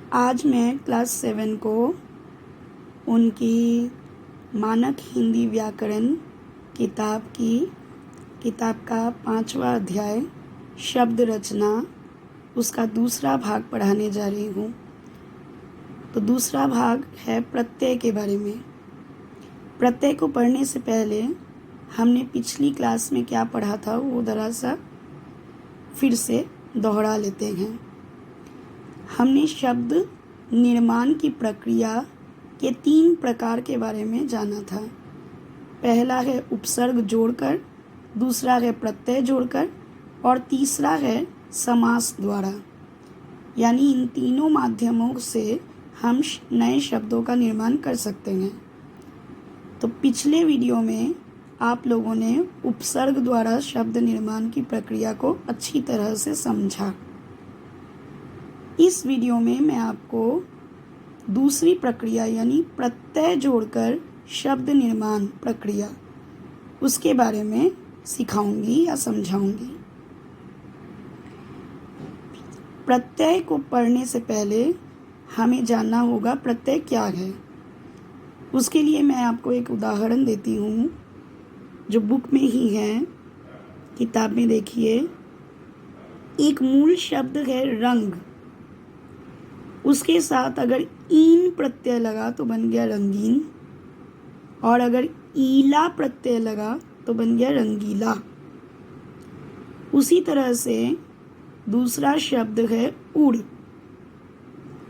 आज मैं क्लास 7 को उनकी मानक हिंदी व्याकरण किताब का 5वां अध्याय शब्द रचना उसका दूसरा भाग पढ़ाने जा रही हूँ। तो दूसरा भाग है प्रत्यय के बारे में। प्रत्यय को पढ़ने से पहले हमने पिछली क्लास में क्या पढ़ा था वो ज़रा सा फिर से दोहरा लेते हैं। हमने शब्द निर्माण की प्रक्रिया के 3 प्रकार के बारे में जाना था। पहला है उपसर्ग जोड़कर, दूसरा है प्रत्यय जोड़कर और तीसरा है समास द्वारा। यानी इन तीनों माध्यमों से हम नए शब्दों का निर्माण कर सकते हैं। तो पिछले वीडियो में आप लोगों ने उपसर्ग द्वारा शब्द निर्माण की प्रक्रिया को अच्छी तरह से समझा। इस वीडियो में मैं आपको दूसरी प्रक्रिया यानी प्रत्यय जोड़कर शब्द निर्माण प्रक्रिया उसके बारे में सिखाऊंगी या समझाऊंगी। प्रत्यय को पढ़ने से पहले हमें जानना होगा प्रत्यय क्या है। उसके लिए मैं आपको एक उदाहरण देती हूँ जो बुक में ही है, किताब में देखिए। एक मूल शब्द है रंग, उसके साथ अगर ईन प्रत्यय लगा तो बन गया रंगीन, और अगर ईला प्रत्यय लगा तो बन गया रंगीला। उसी तरह से दूसरा शब्द है उड़।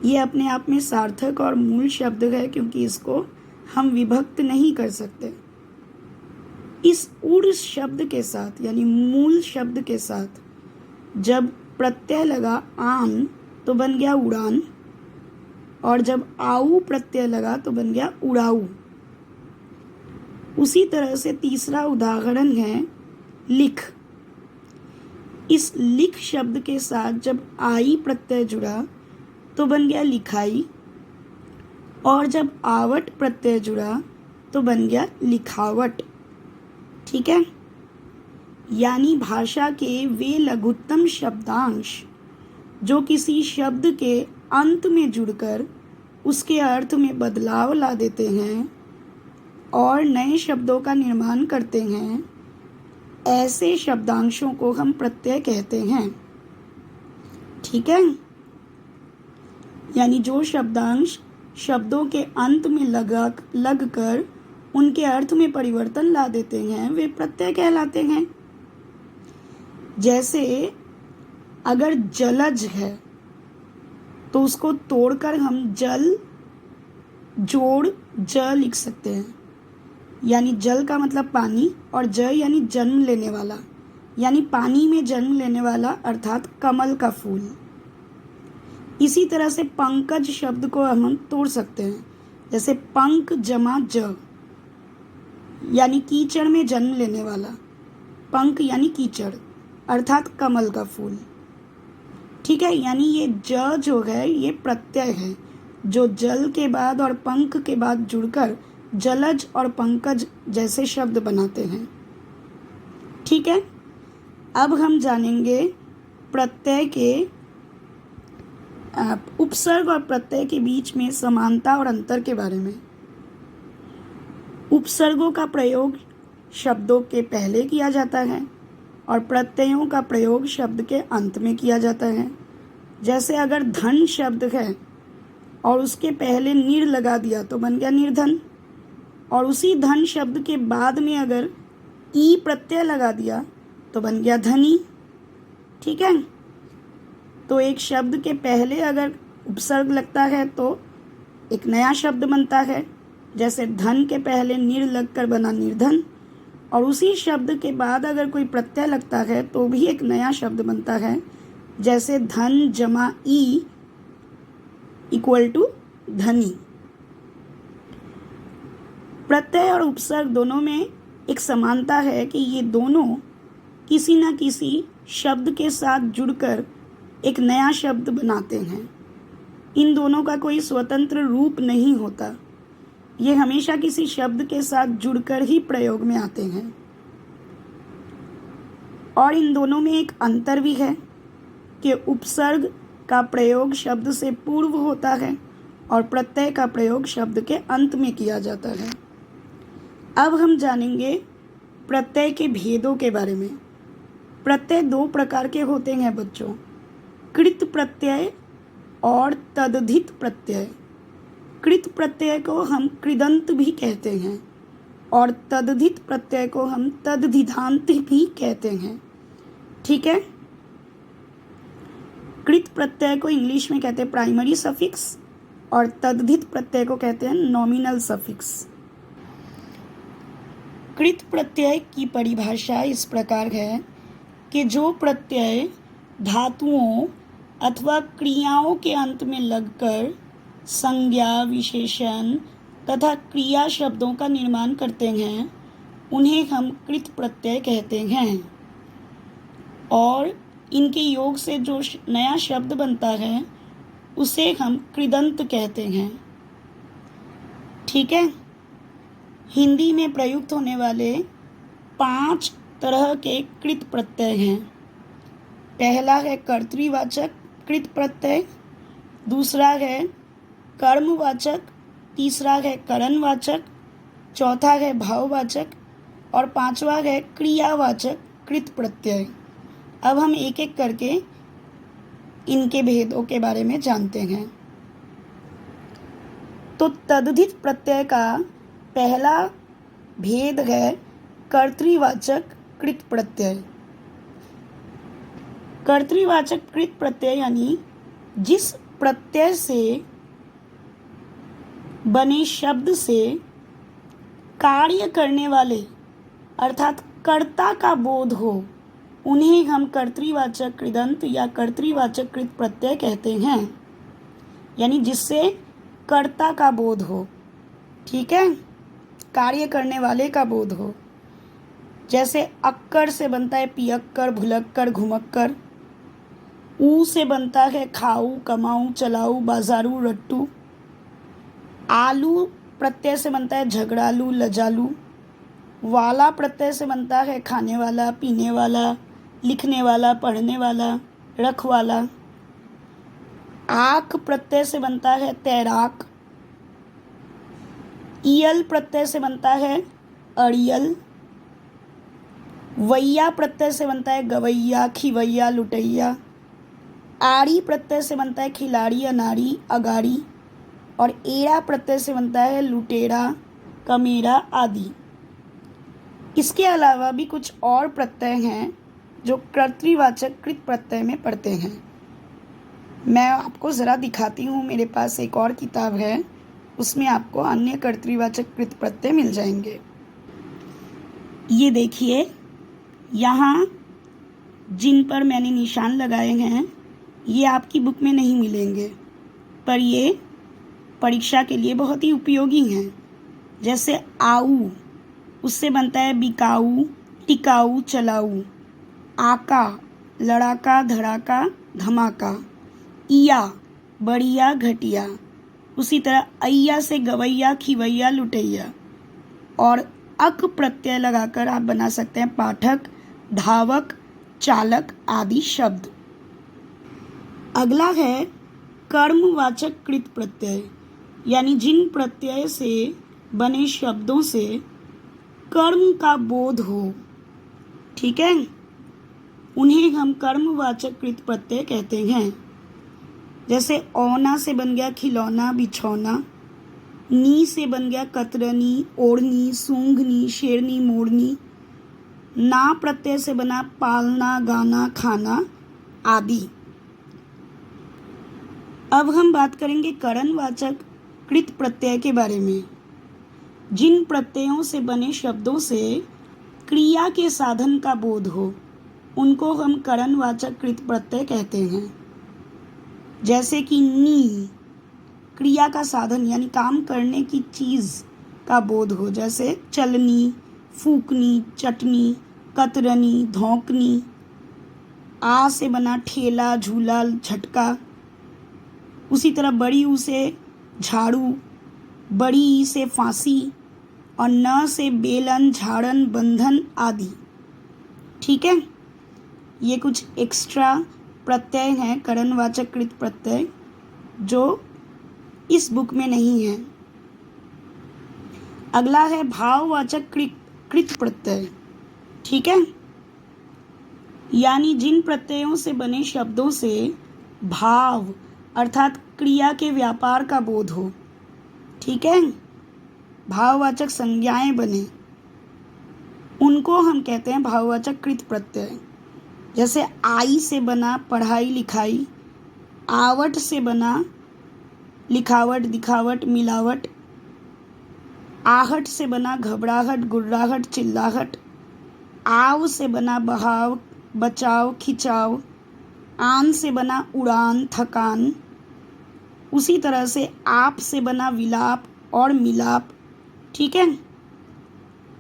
ये अपने आप में सार्थक और मूल शब्द है क्योंकि इसको हम विभक्त नहीं कर सकते। इस उड़ शब्द के साथ यानी मूल शब्द के साथ जब प्रत्यय लगा आन तो बन गया उड़ान, और जब आऊ प्रत्यय लगा तो बन गया उड़ाऊ। उसी तरह से तीसरा उदाहरण है लिख। इस लिख शब्द के साथ जब आई प्रत्यय जुड़ा तो बन गया लिखाई, और जब आवट प्रत्यय जुड़ा तो बन गया लिखावट। ठीक है। यानी भाषा के वे लघुत्तम शब्दांश जो किसी शब्द के अंत में जुड़कर उसके अर्थ में बदलाव ला देते हैं और नए शब्दों का निर्माण करते हैं, ऐसे शब्दांशों को हम प्रत्यय कहते हैं। ठीक है। यानी जो शब्दांश शब्दों के अंत में लगकर उनके अर्थ में परिवर्तन ला देते हैं वे प्रत्यय कहलाते हैं। जैसे अगर जलज है तो उसको तोड़कर हम जल जोड़ ज लिख सकते हैं। यानी जल का मतलब पानी और ज यानी जन्म लेने वाला, यानी पानी में जन्म लेने वाला अर्थात कमल का फूल। इसी तरह से पंकज शब्द को हम तोड़ सकते हैं। जैसे पंक जमा ज यानी कीचड़ में जन्म लेने वाला, पंक यानी कीचड़ अर्थात कमल का फूल। ठीक है। यानी ये ज जो है ये प्रत्यय है जो जल के बाद और पंख के बाद जुड़कर जलज और पंकज जैसे शब्द बनाते हैं। ठीक है। अब हम जानेंगे प्रत्यय के उपसर्ग और प्रत्यय के बीच में समानता और अंतर के बारे में। उपसर्गों का प्रयोग शब्दों के पहले किया जाता है और प्रत्ययों का प्रयोग शब्द के अंत में किया जाता है। जैसे अगर धन शब्द है और उसके पहले निर लगा दिया तो बन गया निर्धन, और उसी धन शब्द के बाद में अगर ई प्रत्यय लगा दिया तो बन गया धनी। ठीक है। तो एक शब्द के पहले अगर उपसर्ग लगता है तो एक नया शब्द बनता है। जैसे धन के पहले निर लगकर बना निर्धन, और उसी शब्द के बाद अगर कोई प्रत्यय लगता है तो भी एक नया शब्द बनता है। जैसे धन जमा ई इक्वल टू धनी। प्रत्यय और उपसर्ग दोनों में एक समानता है कि ये दोनों किसी न किसी शब्द के साथ जुड़कर एक नया शब्द बनाते हैं। इन दोनों का कोई स्वतंत्र रूप नहीं होता, ये हमेशा किसी शब्द के साथ जुड़कर ही प्रयोग में आते हैं। और इन दोनों में एक अंतर भी है कि उपसर्ग का प्रयोग शब्द से पूर्व होता है और प्रत्यय का प्रयोग शब्द के अंत में किया जाता है। अब हम जानेंगे प्रत्यय के भेदों के बारे में। प्रत्यय दो प्रकार के होते हैं बच्चों, कृत प्रत्यय और तद्धित प्रत्यय। कृत प्रत्यय को हम कृदंत भी कहते हैं और तद्धित प्रत्यय को हम तद्धितांत भी कहते हैं। ठीक है। कृत प्रत्यय को इंग्लिश में कहते हैं प्राइमरी सफिक्स और तद्धित प्रत्यय को कहते हैं नॉमिनल सफिक्स। कृत प्रत्यय की परिभाषा इस प्रकार है कि जो प्रत्यय धातुओं अथवा क्रियाओं के अंत में लगकर संज्ञा, विशेषण तथा क्रिया शब्दों का निर्माण करते हैं उन्हें हम कृत प्रत्यय कहते हैं, और इनके योग से जो नया शब्द बनता है उसे हम कृदंत कहते हैं। ठीक है। हिंदी में प्रयुक्त होने वाले 5 तरह के कृत प्रत्यय हैं। पहला है कर्तृवाचक कृत प्रत्यय, दूसरा है कर्मवाचक, तीसरा है करणवाचक, चौथा है भाववाचक और पांचवा है क्रियावाचक कृत प्रत्यय। अब हम एक एक करके इनके भेदों के बारे में जानते हैं। तो तद्धित प्रत्यय का पहला भेद है कर्तृवाचक कृत प्रत्यय। कर्तृवाचक कृत प्रत्यय यानी जिस प्रत्यय से बने शब्द से कार्य करने वाले अर्थात कर्ता का बोध हो उन्हें हम कर्तृवाचक कृदंत या कर्तृवाचक कृत प्रत्यय कहते हैं, यानी जिससे कर्ता का बोध हो। ठीक है। कार्य करने वाले का बोध हो। जैसे अक्कर से बनता है पियक्कर, भुलक्कर, घुमक्कर। ऊ से बनता है खाऊ, कमाऊ, चलाऊ, बाजारू, रट्टू। आलू प्रत्यय से बनता है झगड़ालू, लजालू। वाला प्रत्यय से बनता है खाने वाला, पीने वाला, लिखने वाला, पढ़ने वाला, रखवाला। आक प्रत्यय से बनता है तैराक। इयल प्रत्यय से बनता है अड़ियल। वैया प्रत्यय से बनता है गवैया, खिवैया, लुटैया। आड़ी प्रत्यय से बनता है खिलाड़ी, अनाड़ी, अगाड़ी। और एड़ा प्रत्यय से बनता है लुटेरा, कमेरा आदि। इसके अलावा भी कुछ और प्रत्यय हैं जो कर्तृवाचक कृत प्रत्यय में पड़ते हैं। मैं आपको ज़रा दिखाती हूँ, मेरे पास एक और किताब है, उसमें आपको अन्य कर्तृवाचक कृत प्रत्यय मिल जाएंगे। ये देखिए, यहाँ जिन पर मैंने निशान लगाए हैं ये आपकी बुक में नहीं मिलेंगे, पर ये परीक्षा के लिए बहुत ही उपयोगी हैं। जैसे आऊ, उससे बनता है बिकाऊ, टिकाऊ, चलाऊ। आका, लड़ाका, धड़ाका, धमाका। इया, बढ़िया, घटिया। उसी तरह अय्या से गवैया, खिवैया, लुटैया। और अक प्रत्यय लगाकर आप बना सकते हैं पाठक, धावक, चालक आदि शब्द। अगला है कर्मवाचक कृत प्रत्यय, यानी जिन प्रत्यय से बने शब्दों से कर्म का बोध हो। ठीक है। उन्हें हम कर्मवाचक कृत प्रत्यय कहते हैं। जैसे औना से बन गया खिलौना, बिछौना। नी से बन गया कतरनी, ओढ़नी, सूंघनी, शेरनी, मोड़नी। ना प्रत्यय से बना पालना, गाना, खाना आदि। अब हम बात करेंगे करणवाचक कृत प्रत्यय के बारे में। जिन प्रत्ययों से बने शब्दों से क्रिया के साधन का बोध हो उनको हम करणवाचक कृत प्रत्यय कहते हैं। जैसे कि नी, क्रिया का साधन यानी काम करने की चीज़ का बोध हो, जैसे चलनी, फूकनी, चटनी, कतरनी, धौंकनी। आ से बना ठेला, झूला, झटका। उसी तरह बड़ी ऊ से झाड़ू, बड़ी ई से फांसी और न से बेलन, झाड़न, बंधन आदि। ठीक है। ये कुछ एक्स्ट्रा प्रत्यय हैं, करणवाचक कृत प्रत्यय, जो इस बुक में नहीं है। अगला है भाववाचक कृत प्रत्यय। ठीक है, यानी जिन प्रत्ययों से बने शब्दों से भाव अर्थात क्रिया के व्यापार का बोध हो। ठीक है, भाववाचक संज्ञाएं बने, उनको हम कहते हैं भाववाचक कृत प्रत्यय। जैसे आई से बना पढ़ाई लिखाई, आवट से बना लिखावट दिखावट मिलावट, आहट से बना घबराहट गुर्राहट चिल्लाहट, आव से बना बहाव बचाव खिंचाव, आन से बना उड़ान थकान। उसी तरह से आप से बना विलाप और मिलाप। ठीक है,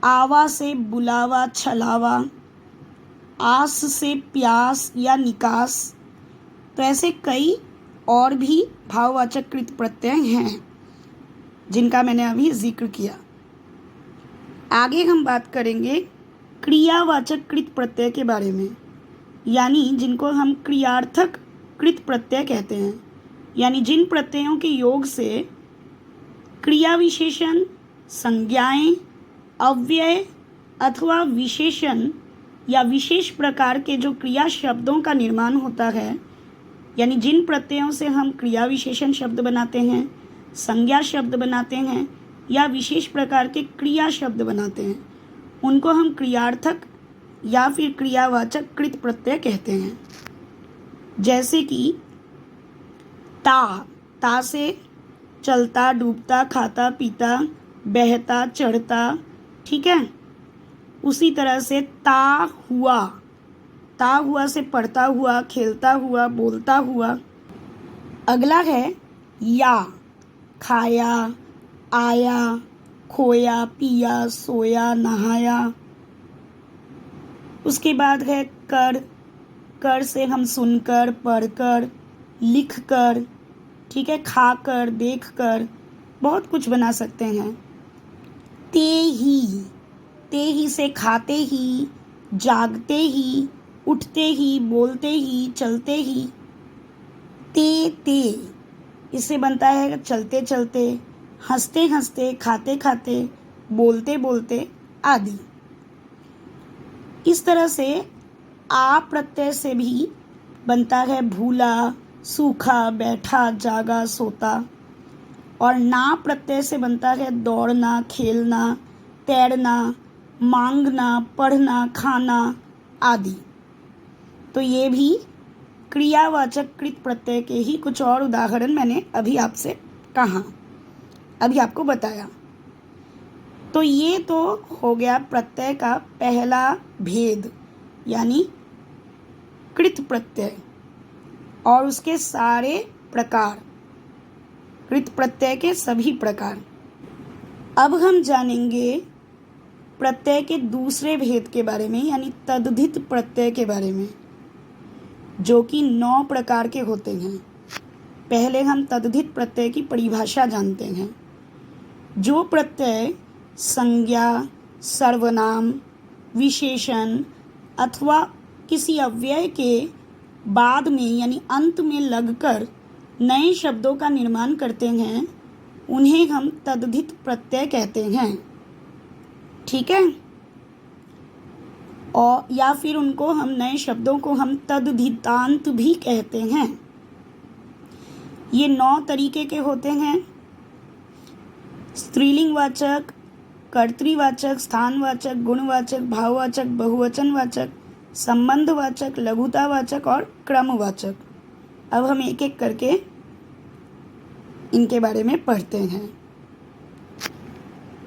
आवा से बुलावा छलावा, आस से प्यास या निकास। तो ऐसे कई और भी भाववाचक कृत प्रत्यय हैं जिनका मैंने अभी जिक्र किया। आगे हम बात करेंगे क्रियावाचक कृत प्रत्यय के बारे में, यानी जिनको हम क्रियार्थक कृत प्रत्यय कहते हैं। यानी जिन प्रत्ययों के योग से क्रिया विशेषण, संज्ञाएं, अव्यय अथवा विशेषण या विशेष प्रकार के जो क्रिया शब्दों का निर्माण होता है, यानी जिन प्रत्ययों से हम क्रिया विशेषण शब्द बनाते हैं, संज्ञा शब्द बनाते हैं या विशेष प्रकार के क्रिया शब्द बनाते हैं, उनको हम क्रियार्थक या फिर क्रियावाचक कृत प्रत्यय कहते हैं। जैसे कि ता से चलता डूबता खाता पीता बहता चढ़ता। ठीक है, उसी तरह से ता हुआ से पढ़ता हुआ खेलता हुआ बोलता हुआ। अगला है या, खाया आया खोया पिया सोया नहाया। उसके बाद है कर से हम सुनकर पढ़कर लिखकर, ठीक है, खाकर देखकर बहुत कुछ बना सकते हैं। ते ही से खाते ही जागते ही उठते ही बोलते ही चलते ही। ते इससे बनता है चलते चलते हंसते हंसते खाते खाते बोलते बोलते आदि। इस तरह से आ प्रत्यय से भी बनता है भूला सूखा बैठा जागा सोता। और ना प्रत्यय से बनता है दौड़ना खेलना तैरना मांगना पढ़ना खाना आदि। तो ये भी क्रियावाचक कृत प्रत्यय के ही कुछ और उदाहरण मैंने अभी आपसे कहा, अभी आपको बताया। तो ये तो हो गया प्रत्यय का पहला भेद, यानी कृत प्रत्यय और उसके सारे प्रकार, कृत प्रत्यय के सभी प्रकार। अब हम जानेंगे प्रत्यय के दूसरे भेद के बारे में, यानी तद्धित प्रत्यय के बारे में, जो कि 9 प्रकार के होते हैं। पहले हम तद्धित प्रत्यय की परिभाषा जानते हैं। जो प्रत्यय संज्ञा सर्वनाम विशेषण अथवा किसी अव्यय के बाद में यानी अंत में लगकर नए शब्दों का निर्माण करते हैं, उन्हें हम तद्धित प्रत्यय कहते हैं। ठीक है, और या फिर उनको हम नए शब्दों को हम तद्धितांत भी कहते हैं। ये 9 तरीके के होते हैं। स्त्रीलिंगवाचक, कर्तृवाचक, स्थानवाचक, गुणवाचक, भाववाचक, बहुवचनवाचक, संबंधवाचक, लघुतावाचक और क्रमवाचक। अब हम एक एक करके इनके बारे में पढ़ते हैं।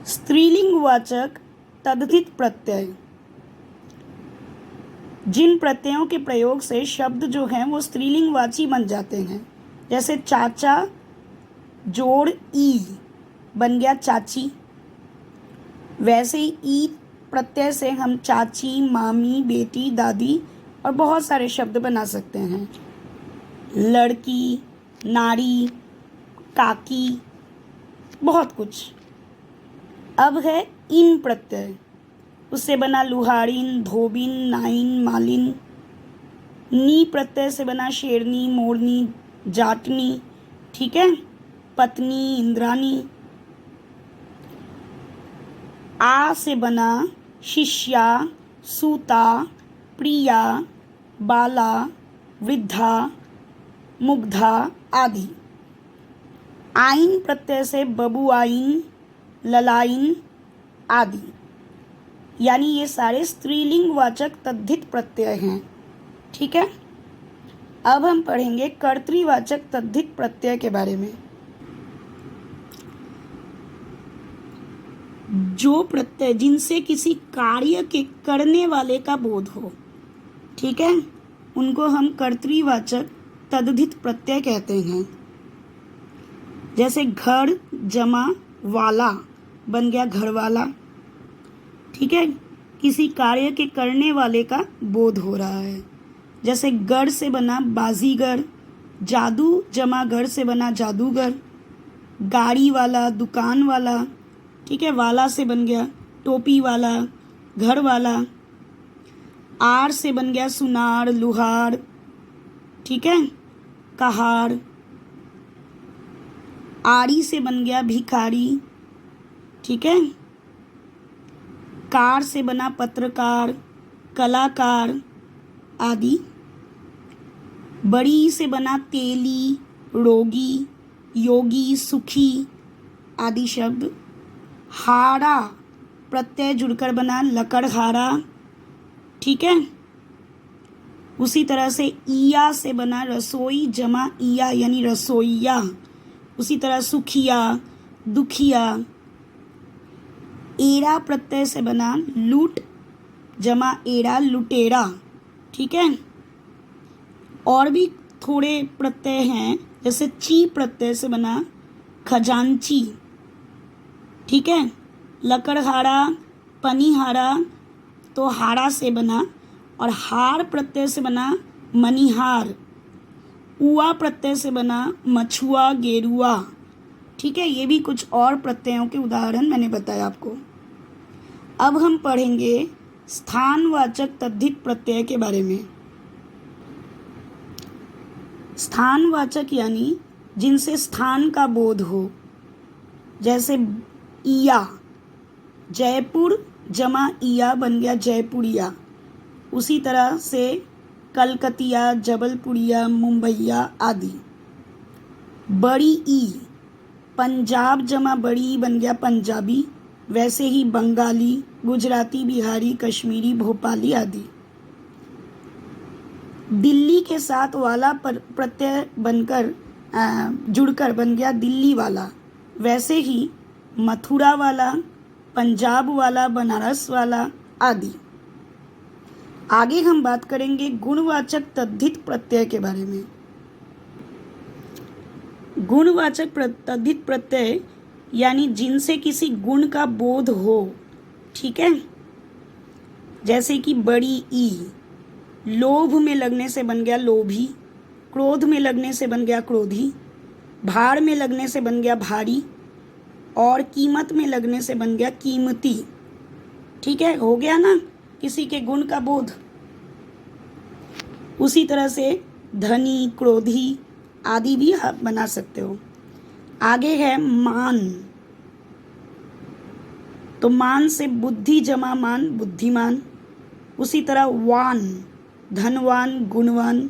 स्त्रीलिंगवाचक तद्धित प्रत्यय, जिन प्रत्ययों के प्रयोग से शब्द जो हैं वो स्त्रीलिंगवाची बन जाते हैं। जैसे चाचा जोड़ ई बन गया चाची, वैसे ही ई प्रत्यय से हम चाची मामी बेटी दादी और बहुत सारे शब्द बना सकते हैं। लड़की नारी काकी बहुत कुछ। अब है इन प्रत्यय, उससे बना लुहाड़िन धोबिन नाइन मालिन। नी प्रत्यय से बना शेरनी, मोरनी, जाटनी, ठीक है, पत्नी, इंद्रानी। आ से बना शिष्या, सूता, प्रिया, बाला, वृद्धा, मुग्धा आदि। आइन प्रत्यय से बबुआइन, ललाइन आदि। यानी ये सारे स्त्रीलिंग वाचक तद्धित प्रत्यय हैं, ठीक है। अब हम पढ़ेंगे कर्तृवाचक तद्धित प्रत्यय के बारे में। जो प्रत्यय जिनसे किसी कार्य के करने वाले का बोध हो, ठीक है, उनको हम कर्तृवाचक तद्धित प्रत्यय कहते हैं। जैसे घर जमा वाला बन गया घर वाला, ठीक है, किसी कार्य के करने वाले का बोध हो रहा है। जैसे गढ़ से बना बाजीगर, जादू जमा घर से बना जादूगर, गाड़ी वाला दुकान वाला, ठीक है, वाला से बन गया टोपी वाला, घर वाला। आर से बन गया सुनार, लुहार, ठीक है, कहार। आरी से बन गया भिखारी, ठीक है। कार से बना पत्रकार, कलाकार आदि। बड़ी से बना तेली, रोगी, योगी, सुखी आदि शब्द। हारा प्रत्यय जुड़कर बना लकड़हारा, ठीक है। उसी तरह से ईया से बना रसोई जमा ईया यानी रसोईया। उसी तरह सुखिया, दुखिया। एरा प्रत्यय से बना लूट जमा एरा, लुटेरा, ठीक है। और भी थोड़े प्रत्यय हैं, जैसे ची प्रत्यय से बना खजांची, ठीक है। लकड़हारा, पनिहारा तो हारा से बना, और हार प्रत्यय से बना मनिहार। उआ प्रत्यय से बना मछुआ, गेरुआ, ठीक है। ये भी कुछ और प्रत्ययों के उदाहरण मैंने बताया आपको। अब हम पढ़ेंगे स्थानवाचक तद्धित प्रत्यय के बारे में। स्थानवाचक यानी जिनसे स्थान का बोध हो। जैसे ईया, जयपुर जमा ईया बन गया जयपुरिया। उसी तरह से कलकतिया, जबलपुरिया, मुंबईया आदि। बड़ी ई, पंजाब जमा बड़ी बन गया पंजाबी। वैसे ही बंगाली, गुजराती, बिहारी, कश्मीरी, भोपाली आदि। दिल्ली के साथ वाला प्रत्यय बनकर जुड़कर बन गया दिल्ली वाला। वैसे ही मथुरा वाला, पंजाब वाला, बनारस वाला आदि। आगे हम बात करेंगे गुणवाचक तद्धित प्रत्यय के बारे में। गुणवाचक तद्धित प्रत्यय यानी जिनसे किसी गुण का बोध हो, ठीक है। जैसे कि बड़ी ई, लोभ में लगने से बन गया लोभी, क्रोध में लगने से बन गया क्रोधी, भार में लगने से बन गया भारी, और कीमत में लगने से बन गया कीमती, ठीक है। हो गया ना किसी के गुण का बोध। उसी तरह से धनी, क्रोधी आदि भी आप बना सकते हो। आगे है मान। तो मान से बुद्धि जमा मान, बुद्धिमान। उसी तरह वान, धनवान, गुणवान।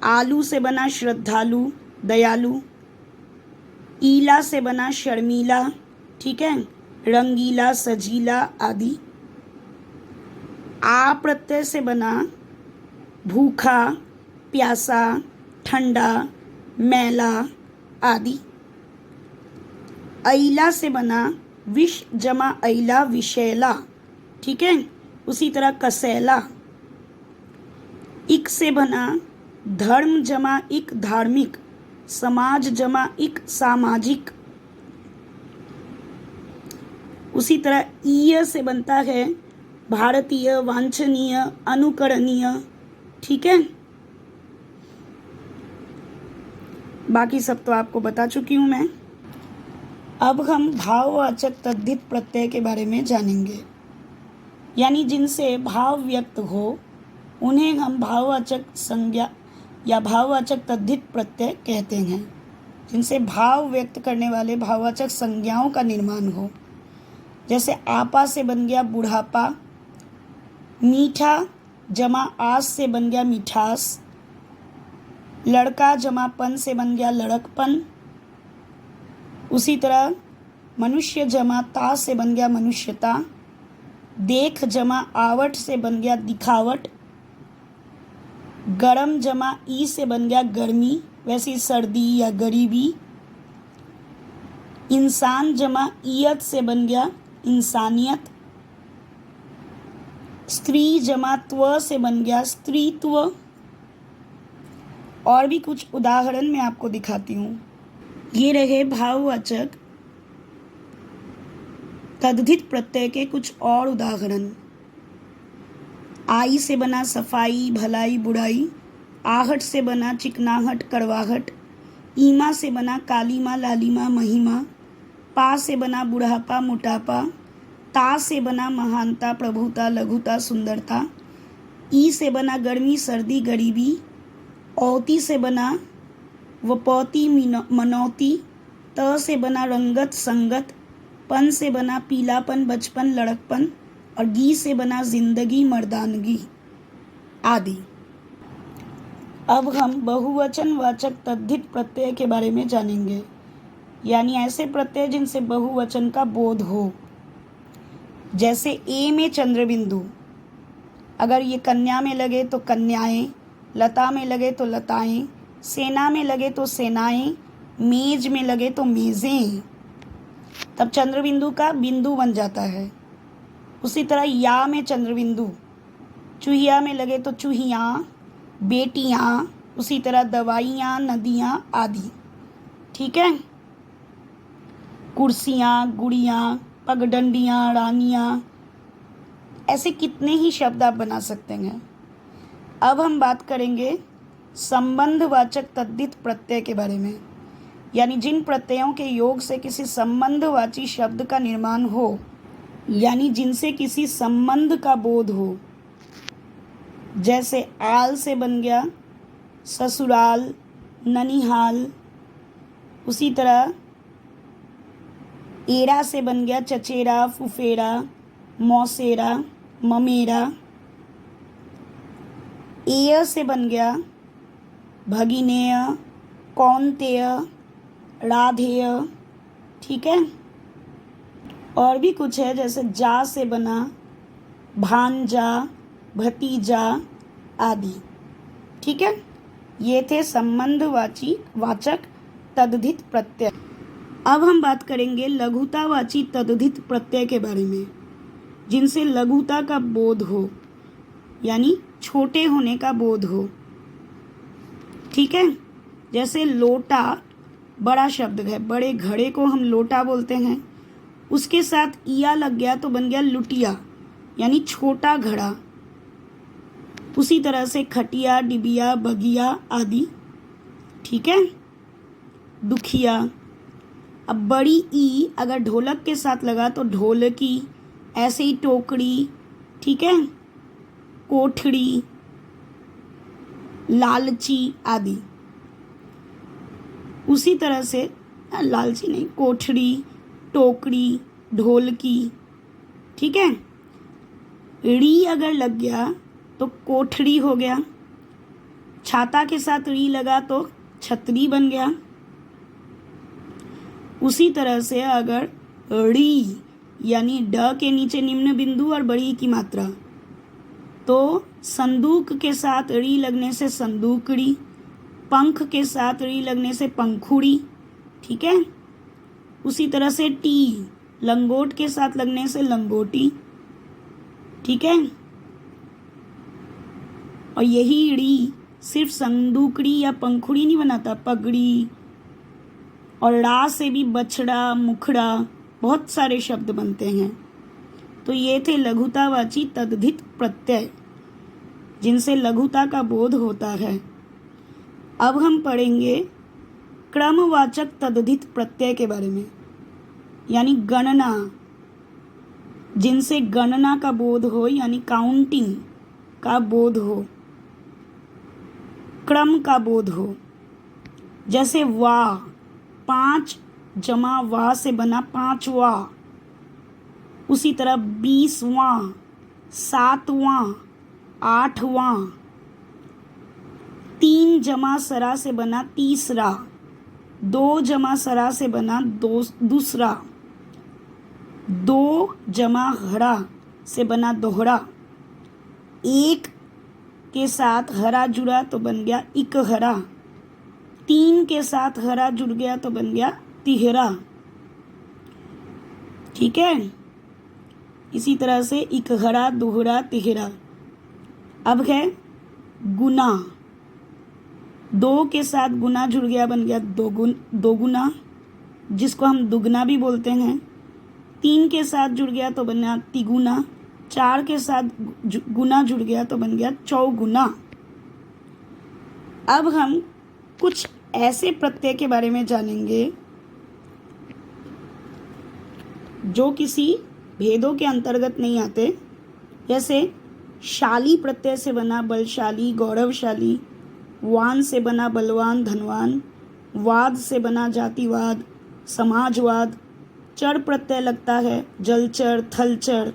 आलू से बना श्रद्धालु, दयालु। ईला से बना शर्मीला, ठीक है, रंगीला, सजीला आदि। आ प्रत्यय से बना भूखा, प्यासा, ठंडा, मैला आदि। ऐला से बना विष जमा ऐला, विषैला, ठीक है। उसी तरह कसैला। इक से बना धर्म जमा इक, धार्मिक। समाज जमा इक, सामाजिक। उसी तरह ईय से बनता है भारतीय, वांछनीय, अनुकरणीय, ठीक है। बाकी सब तो आपको बता चुकी हूँ मैं। अब हम भाववाचक तद्धित प्रत्यय के बारे में जानेंगे। यानी जिनसे भाव व्यक्त हो उन्हें हम भाववाचक संज्ञा या भाववाचक तद्धित प्रत्यय कहते हैं, जिनसे भाव व्यक्त करने वाले भाववाचक संज्ञाओं का निर्माण हो। जैसे आपा से बन गया बुढ़ापा, मीठा जमा आस से बन गया मिठास, लड़का जमा पन से बन गया लड़कपन। उसी तरह मनुष्य जमा ता से बन गया मनुष्यता, देख जमा आवट से बन गया दिखावट, गरम जमा ई से बन गया गर्मी, वैसी सर्दी या गरीबी। इंसान जमा ईयत से बन गया इंसानियत, स्त्री जमा त्व से बन गया स्त्रीत्व। और भी कुछ उदाहरण मैं आपको दिखाती हूँ। ये रहे भाववाचक तद्धित प्रत्यय के कुछ और उदाहरण। आई से बना सफाई भलाई बुराई, आहट से बना चिकनाहट कड़वाहट, ईमा से बना कालीमा लालिमा महिमा, पा से बना बुढ़ापा मोटापा, ता से बना महानता प्रभुता लघुता सुंदरता, ई से बना गर्मी सर्दी गरीबी, औती से बना वपौती मनौती, त से बना रंगत संगत, पन से बना पीलापन बचपन लड़कपन, और गी से बना जिंदगी मर्दानगी आदि। अब हम बहुवचन वाचक तद्धित प्रत्यय के बारे में जानेंगे, यानी ऐसे प्रत्यय जिनसे बहुवचन का बोध हो। जैसे ए में चंद्रबिंदु, अगर ये कन्या में लगे तो कन्याएं, लता में लगे तो लताएं, सेना में लगे तो सेनाएं, मेज में लगे तो मेज़ें, तब चंद्रबिंदु का बिंदु बन जाता है। उसी तरह या में चंद्रबिंदु, चूहिया में लगे तो चूहियाँ बेटियाँ, उसी तरह दवाइयाँ नदियाँ आदि। ठीक है। कुर्सियाँ गुड़ियाँ पगडंडियाँ रानियाँ, ऐसे कितने ही शब्द आप बना सकते हैं। अब हम बात करेंगे संबंधवाचक तद्धित प्रत्यय के बारे में, यानी जिन प्रत्ययों के योग से किसी संबंधवाची शब्द का निर्माण हो, यानी जिनसे किसी संबंध का बोध हो। जैसे आल से बन गया ससुराल ननिहाल, उसी तरह एरा से बन गया चचेरा फुफेरा मौसेरा ममेरा, एय से बन गया भगिनेय कौन्तेय राधेय। ठीक है। और भी कुछ है, जैसे जा से बना भांजा भतीजा आदि। ठीक है। ये थे संबंधवाची वाचक तद्धित प्रत्यय। अब हम बात करेंगे लघुतावाची तद्धित प्रत्यय के बारे में, जिनसे लघुता का बोध हो, यानी छोटे होने का बोध हो। ठीक है। जैसे लोटा बड़ा शब्द है, बड़े घड़े को हम लोटा बोलते हैं, उसके साथ इया लग गया तो बन गया लुटिया, यानी छोटा घड़ा। उसी तरह से खटिया डिबिया बगिया आदि। ठीक है। दुखिया। अब बड़ी ई अगर ढोलक के साथ लगा तो ढोलकी, ऐसे ही टोकरी। ठीक है। कोठड़ी लालची आदि। उसी तरह से लालची नहीं, कोठड़ी टोकरी ढोलकी। ठीक है। री अगर लग गया तो कोठड़ी हो गया, छाता के साथ री लगा तो छतरी बन गया। उसी तरह से अगर री यानी ड के नीचे निम्न बिंदु और बड़ी की मात्रा, तो संदूक के साथ री लगने से संदूकड़ी, पंख के साथ री लगने से पंखुड़ी। ठीक है। उसी तरह से टी लंगोट के साथ लगने से लंगोटी। ठीक है। और यही री सिर्फ संदूकड़ी या पंखुड़ी नहीं बनाता, पगड़ी। और रा से भी बछड़ा मुखड़ा, बहुत सारे शब्द बनते हैं। तो ये थे लघुतावाची तद्धित प्रत्यय, जिनसे लघुता का बोध होता है। अब हम पढ़ेंगे क्रमवाचक तद्धित प्रत्यय के बारे में, यानी गणना, जिनसे गणना का बोध हो, यानी काउंटिंग का बोध हो। क्रम का बोध हो। जैसे वाह, 5 जमा वाह से बना 5वां। उसी तरह 20वां, 7वां, 8वां। 3 जमा सरा से बना तीसरा। 2 जमा सरा से बना दूसरा। 2 जमा हरा से बना दोहरा। 1 के साथ हरा जुड़ा तो बन गया इकहरा। 3 के साथ हरा जुड़ गया तो बन गया तिहरा। ठीक है, इसी तरह से इकहरा, दोहरा, तिहरा। अब है गुना। 2 के साथ गुना जुड़ गया, बन गया दोगुना, जिसको हम दुगना भी बोलते हैं। 3 के साथ जुड़ गया तो बना तिगुना। 4 के साथ गुना जुड़ गया तो बन गया चौगुना। अब हम कुछ ऐसे प्रत्यय के बारे में जानेंगे जो किसी भेदों के अंतर्गत नहीं आते। जैसे शाली प्रत्यय से बना बलशाली, गौरवशाली। वान से बना बलवान, धनवान। वाद से बना जातिवाद, समाजवाद। चर प्रत्यय लगता है जलचर, थलचर।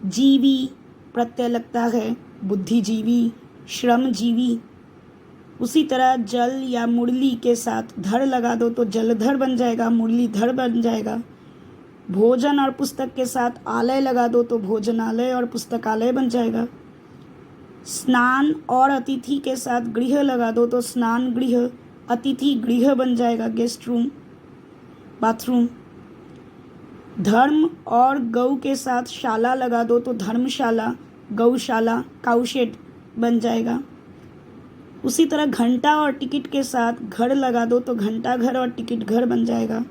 जीवी प्रत्यय लगता है बुद्धिजीवी, श्रमजीवी। उसी तरह जल या मुरली के साथ धर लगा दो तो जलधर बन जाएगा, मुरलीधर बन जाएगा। भोजन और पुस्तक के साथ आलय लगा दो तो भोजनालय और पुस्तकालय बन जाएगा। स्नान और अतिथि के साथ गृह लगा दो तो स्नान गृह, अतिथि गृह बन जाएगा, गेस्ट रूम, बाथरूम। धर्म और गौ के साथ शाला लगा दो तो धर्मशाला, गौशाला, काउशेड बन जाएगा। उसी तरह घंटा और टिकट के साथ घर लगा दो तो घंटा घर और टिकट घर बन जाएगा।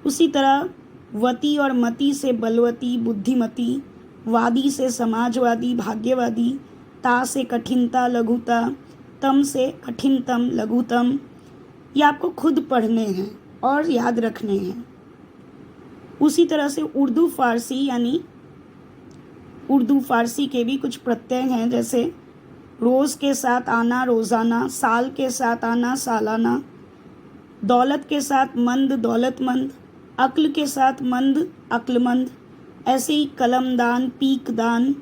उसी तरह वती और मती से बलवती, बुद्धिमती। वादी से समाजवादी, भाग्यवादी। ता से कठिनता, लघुता। तम से कठिनतम, लघुतम। ये आपको खुद पढ़ने हैं और याद रखने हैं। उसी तरह से उर्दू फारसी के भी कुछ प्रत्यय हैं। जैसे रोज़ के साथ आना, रोज़ाना। साल के साथ आना, सालाना। दौलत के साथ मंद, दौलतमंद। अक्ल के साथ मंद, अक्लमंद। ऐसे ही कलमदान, पीकदान,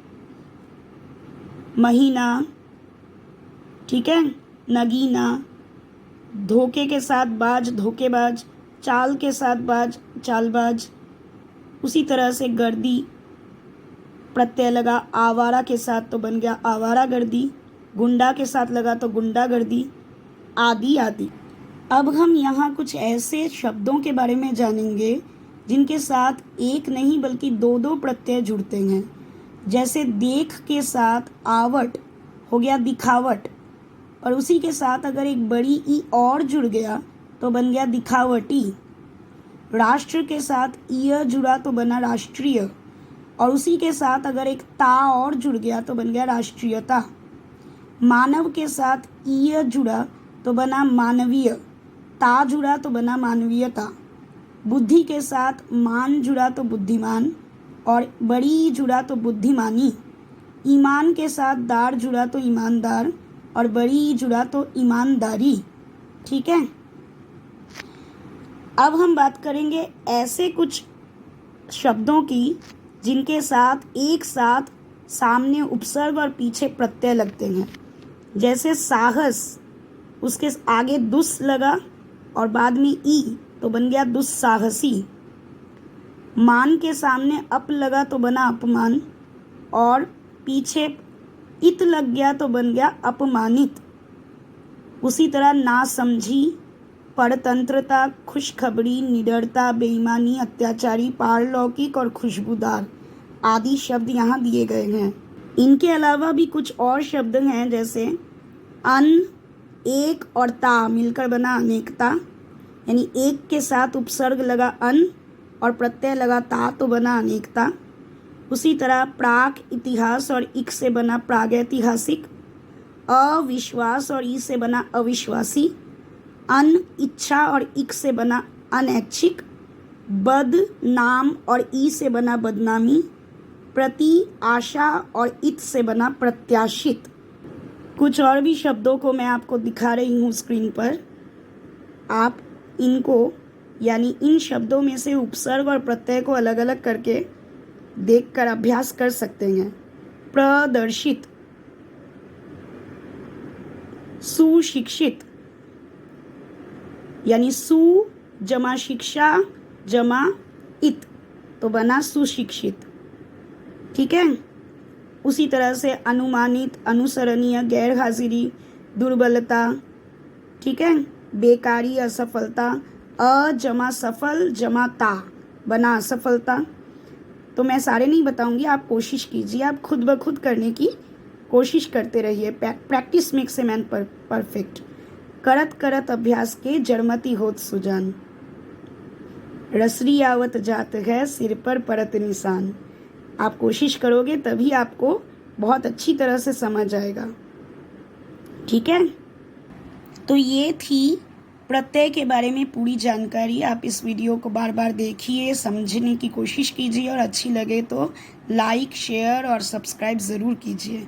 महीना। ठीक है, नगीना। धोखे के साथ बाज, धोखेबाज। चाल के साथ बाज, चालबाज। उसी तरह से गर्दी प्रत्यय लगा आवारा के साथ तो बन गया आवारा गर्दी। गुंडा के साथ लगा तो गुंडा गर्दी, आदि आदि। अब हम यहाँ कुछ ऐसे शब्दों के बारे में जानेंगे जिनके साथ एक नहीं बल्कि 2 प्रत्यय जुड़ते हैं। जैसे देख के साथ आवट हो गया दिखावट, और उसी के साथ अगर एक बड़ी ई और जुड़ गया तो बन गया दिखावटी। राष्ट्र के साथ ईय जुड़ा तो बना राष्ट्रीय, और उसी के साथ अगर एक ता और जुड़ गया तो बन गया राष्ट्रीयता। मानव के साथ ईय जुड़ा तो बना मानवीय। ता जुड़ा तो बना मानवीयता। बुद्धि के साथ मान जुड़ा तो बुद्धिमान, और बड़ी जुड़ा तो बुद्धिमानी। ईमान के साथ दार जुड़ा तो ईमानदार, और बड़ी जुड़ा तो ईमानदारी। ठीक है, अब हम बात करेंगे ऐसे कुछ शब्दों की जिनके साथ एक साथ सामने उपसर्ग और पीछे प्रत्यय लगते हैं। जैसे साहस, उसके आगे दुस लगा और बाद में ई तो बन गया दुस्साहसी। मान के सामने अप लगा तो बना अपमान, और पीछे इत लग गया तो बन गया अपमानित। उसी तरह नासमझी, परतंत्रता, खुशखबरी, निडरता, बेईमानी, अत्याचारी, पारलौकिक और खुशबूदार आदि शब्द यहाँ दिए गए हैं। इनके अलावा भी कुछ और शब्द हैं, जैसे अन, एक और ता मिलकर बना अनेकता, यानी एक के साथ उपसर्ग लगा अन और प्रत्यय लगा ता तो बना अनेकता। उसी तरह प्राक, इतिहास और इक से बना प्रागैतिहासिक। अविश्वास और ई से बना अविश्वासी। अन, इच्छा और इक से बना अनैच्छिक। बद, नाम और ई से बना बदनामी। प्रति, आशा और इत से बना प्रत्याशित। कुछ और भी शब्दों को मैं आपको दिखा रही हूँ स्क्रीन पर। आप इनको यानी इन शब्दों में से उपसर्ग और प्रत्यय को अलग अलग करके देखकर अभ्यास कर सकते हैं। प्रदर्शित, सुशिक्षित, यानी सु जमा शिक्षा जमा इत, तो बना सुशिक्षित। ठीक है। उसी तरह से अनुमानित, अनुसरणीय, गैर हाजिरी, दुर्बलता, ठीक है, बेकारी, असफलता, अजमा सफल जमा ता, बना असफलता। तो मैं सारे नहीं बताऊंगी, आप कोशिश कीजिए, आप खुद ब खुद करने की कोशिश करते रहिए। Practice makes a man perfect. करत करत अभ्यास के जड़मती होत सुजान, रसरी आवत जात है सिर पर परत निशान। आप कोशिश करोगे तभी आपको बहुत अच्छी तरह से समझ आएगा। ठीक है। तो ये थी प्रत्यय के बारे में पूरी जानकारी। आप इस वीडियो को बार बार देखिए, समझने की कोशिश कीजिए और अच्छी लगे तो लाइक, शेयर और सब्सक्राइब ज़रूर कीजिए।